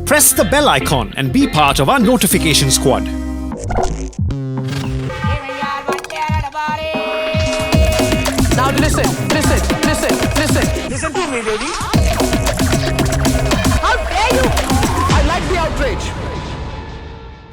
Press the bell icon and be part of our notification squad. Now listen to me, baby. How dare you? I like the outrage.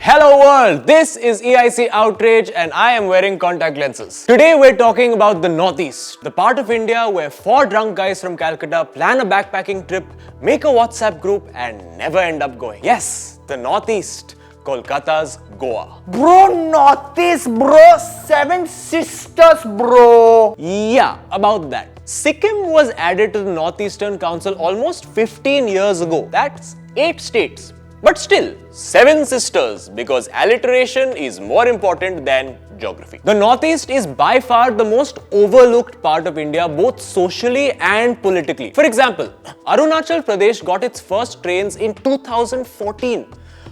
Hello world, this is EIC Outrage and I am wearing contact lenses. Today we're talking about the Northeast, the part of India where 4 drunk guys from Calcutta plan a backpacking trip, make a WhatsApp group and never end up going. Yes, the Northeast, Kolkata's Goa. Bro, Northeast, bro. 7 sisters, bro. Yeah, about that. Sikkim was added to the Northeastern Council almost 15 years ago. That's 8 states. But still, 7 sisters because alliteration is more important than geography. The Northeast is by far the most overlooked part of India, both socially and politically. For example, Arunachal Pradesh got its first trains in 2014.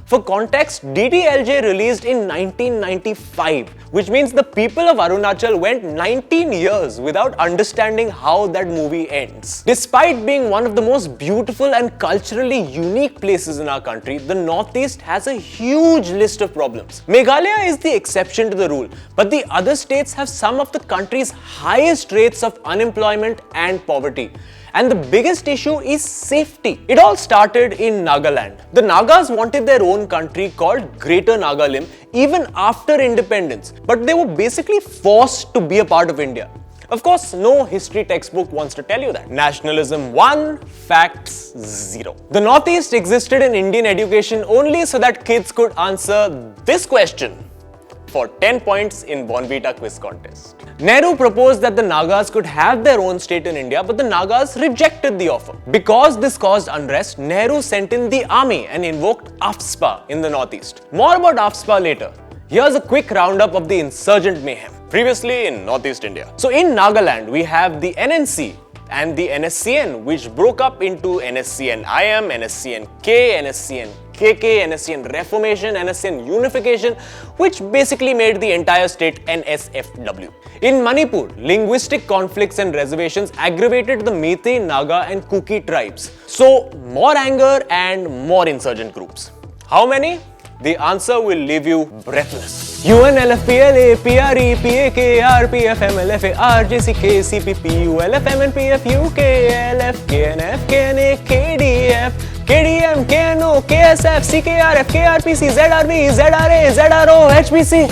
For context, DDLJ released in 1995, which means the people of Arunachal went 19 years without understanding how that movie ends. Despite being one of the most beautiful and culturally unique places in our country, the Northeast has a huge list of problems. Meghalaya is the exception to the rule, but the other states have some of the country's highest rates of unemployment and poverty. And the biggest issue is safety. It all started in Nagaland. The Nagas wanted their own country called Greater Nagalim even after independence, but they were basically forced to be a part of India. Of course, no history textbook wants to tell you that. Nationalism 1, facts 0. The Northeast existed in Indian education only so that kids could answer this question for 10 points in Bonvita quiz contest. Nehru proposed that the Nagas could have their own state in India, but the Nagas rejected the offer. Because this caused unrest, Nehru sent in the army and invoked AFSPA in the Northeast. More about AFSPA later. Here's a quick roundup of the insurgent mayhem. Previously in Northeast India. So in Nagaland, we have the NNC and the NSCN, which broke up into NSCN-IM, NSCN-K, NSCN-KK, NSCN Reformation, NSCN Unification, which basically made the entire state NSFW. In Manipur, linguistic conflicts and reservations aggravated the Meitei, Naga and Kuki tribes. So, more anger and more insurgent groups. How many? The answer will leave you breathless. UNLFPL, APRE, PAK, RPF, MLFA, RJCK, CPP, ULF, MNPF, UK, LF, KNF, KNA, KDF, KDM, KNO, KSF, CKRF, KRPC, ZRB, ZRA, ZRO, HPC.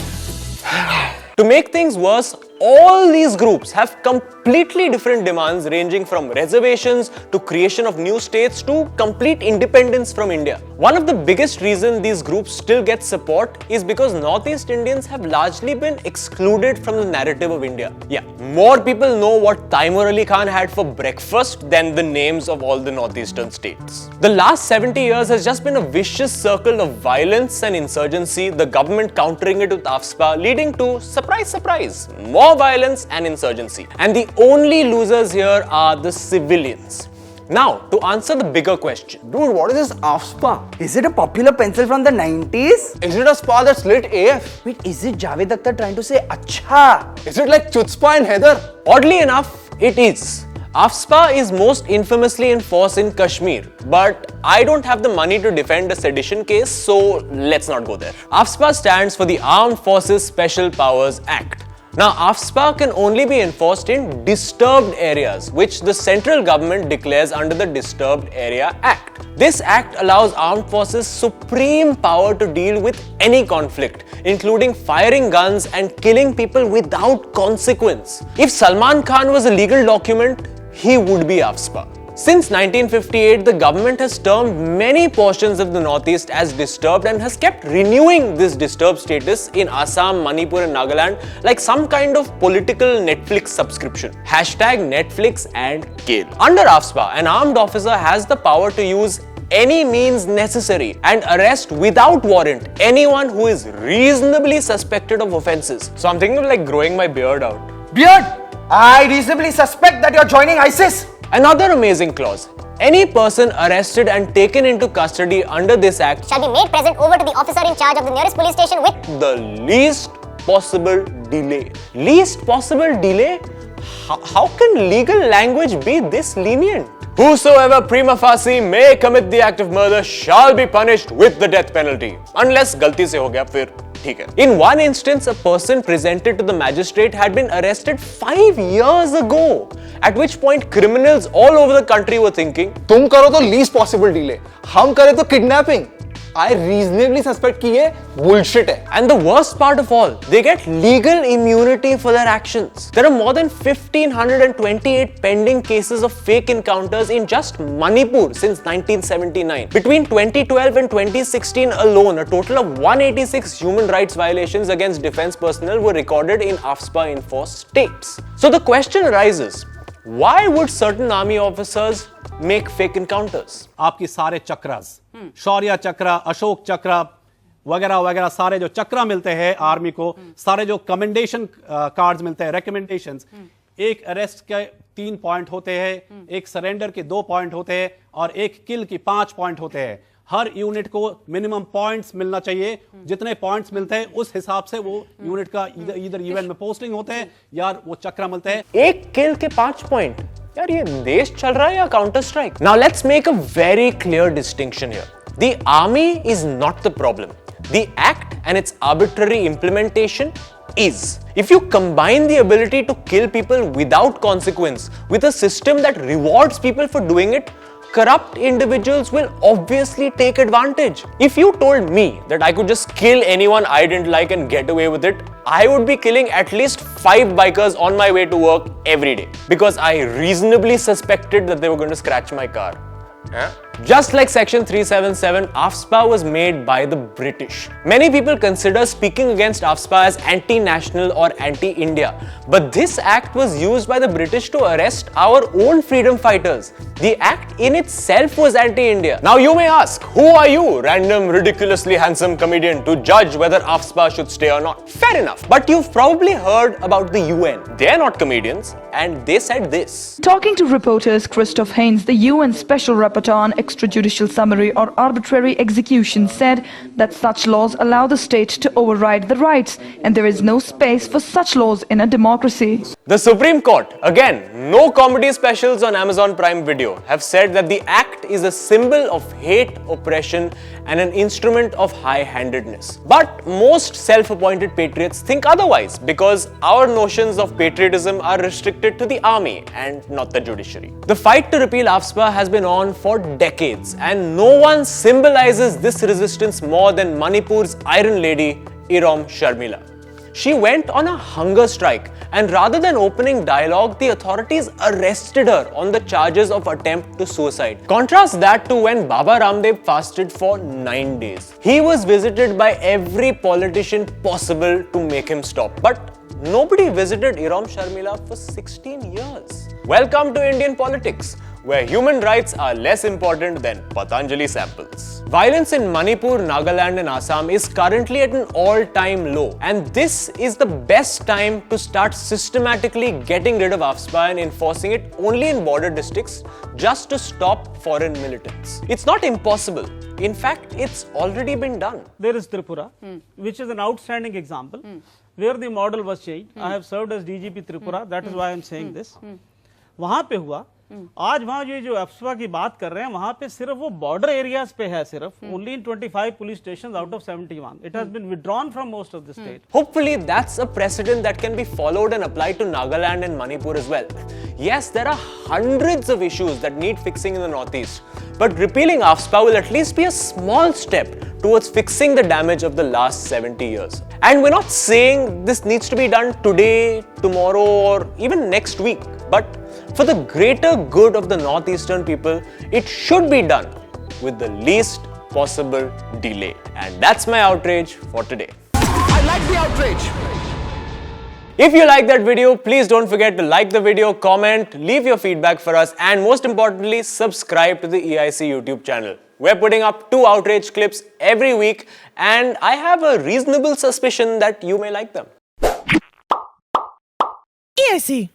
To make things worse, all these groups have completely different demands ranging from reservations to creation of new states to complete independence from India. One of the biggest reasons these groups still get support is because Northeast Indians have largely been excluded from the narrative of India. Yeah, more people know what Taimur Ali Khan had for breakfast than the names of all the northeastern states. The last 70 years has just been a vicious circle of violence and insurgency, the government countering it with AFSPA, leading to, surprise, surprise, more violence and insurgency. And the only losers here are the civilians. Now, to answer the bigger question. Dude, what is this AFSPA? Is it a popular pencil from the 90s? Is it a spa that's lit AF? Wait, is it Javed Akhtar trying to say Acha? Is it like Chutzpah and Heather? Oddly enough, it is. AFSPA is most infamously in force in Kashmir, but I don't have the money to defend a sedition case, so let's not go there. AFSPA stands for the Armed Forces Special Powers Act. Now, AFSPA can only be enforced in disturbed areas, which the central government declares under the Disturbed Area Act. This act allows armed forces supreme power to deal with any conflict, including firing guns and killing people without consequence. If Salman Khan was a legal document, he would be AFSPA. Since 1958, the government has termed many portions of the Northeast as disturbed and has kept renewing this disturbed status in Assam, Manipur and Nagaland like some kind of political Netflix subscription. Hashtag Netflix and kill. Under AFSPA, an armed officer has the power to use any means necessary and arrest without warrant anyone who is reasonably suspected of offences. So I'm thinking of like growing my beard out. Beard! I reasonably suspect that you're joining ISIS. Another amazing clause. Any person arrested and taken into custody under this act shall be made present over to the officer in charge of the nearest police station with the least possible delay. Least possible delay? How can legal language be this lenient? Whosoever prima facie may commit the act of murder shall be punished with the death penalty. Unless galti se ho gaya, fir theek hai. In one instance, a person presented to the magistrate had been arrested 5 years ago. At which point, criminals all over the country were thinking, तुम करो तो least possible delay, हम करें तो kidnapping. I reasonably suspect कि ये bullshit है. and the worst part of all, they get legal immunity for their actions. There are more than 1,528 pending cases of fake encounters in just Manipur since 1979. Between 2012 and 2016 alone, a total of 186 human rights violations against defense personnel were recorded in AFSPA enforced states. So the question arises, why would certain army officers make fake encounters? आपकी सारे चक्रास, शौर्य चक्र, अशोक चक्र वगैरह वगैरह सारे जो चक्र मिलते हैं आर्मी को, सारे जो कमेंडेशन कार्ड्स मिलते हैं, रिकमेंडेशंस, एक अरेस्ट के 3 पॉइंट होते हैं, एक सरेंडर के 2 पॉइंट होते हैं और एक किल की 5 पॉइंट होते हैं. हर यूनिट को मिनिमम पॉइंट्स मिलना चाहिए. जितने पॉइंट्स मिलते हैं उस हिसाब से वो यूनिट का इधर इवेंट में पोस्टिंग होते हैं या वो चक्र मिलते हैं. एक किल के 5 पॉइंट. यार ये देश चल रहा है या counter strike? Now let's make a very clear distinction here. The army is not the problem. The act and its arbitrary implementation is. If you combine the ability to kill people without consequence with a system that rewards people for doing it, corrupt individuals will obviously take advantage. If you told me that I could just kill anyone I didn't like and get away with it, I would be killing at least 5 bikers on my way to work every day because I reasonably suspected that they were going to scratch my car. Just like Section 377, AFSPA was made by the British. Many people consider speaking against AFSPA as anti-national or anti-India. But this act was used by the British to arrest our own freedom fighters. The act in itself was anti-India. Now you may ask, who are you, random, ridiculously handsome comedian, to judge whether AFSPA should stay or not? Fair enough. But you've probably heard about the UN. They're not comedians. And they said this. Talking to reporters, Christoph Haynes, the UN Special Rapporteur on Extrajudicial Summary or Arbitrary Execution, said that such laws allow the state to override the rights, and there is no space for such laws in a democracy. The Supreme Court, again, no comedy specials on Amazon Prime Video, have said that the act is a symbol of hate, oppression, and an instrument of high-handedness. But most self-appointed patriots think otherwise because our notions of patriotism are restricted to the army and not the judiciary. The fight to repeal AFSPA has been on for decades, and no one symbolizes this resistance more than Manipur's Iron Lady, Irom Sharmila. She went on a hunger strike, and rather than opening dialogue, the authorities arrested her on the charges of attempt to suicide. Contrast that to when Baba Ramdev fasted for 9 days. He was visited by every politician possible to make him stop. But nobody visited Irom Sharmila for 16 years. Welcome to Indian politics, where human rights are less important than Patanjali samples. Violence in Manipur, Nagaland and Assam is currently at an all-time low, and this is the best time to start systematically getting rid of AFSPA and enforcing it only in border districts just to stop foreign militants. It's not impossible. In fact, it's already been done. There is Tripura, which is an outstanding example, where the model was changed. I have served as DGP Tripura, that is why I am saying this. वहां पे हुआ, आज वहां ये जो एफस्पा की बात कर रहे हैं वहां पे सिर्फ वो बॉर्डर एरियाज पे है, सिर्फ only in 25 police stations out of 71. It has been withdrawn from most of the state. Hopefully that's a precedent that can be followed and applied to Nagaland and Manipur as well. Yes, there are hundreds of issues that need fixing in the Northeast, but repealing AFSPA will at least be a small step towards fixing the damage of the last 70 years. And we're not saying this needs to be done today, tomorrow, or even next week, but for the greater good of the northeastern people, it should be done with the least possible delay. And that's my outrage for today. I like the outrage. If you like that video, please don't forget to like the video, comment, leave your feedback for us, and most importantly, subscribe to the EIC YouTube channel. We're putting up 2 outrage clips every week, and I have a reasonable suspicion that you may like them. EIC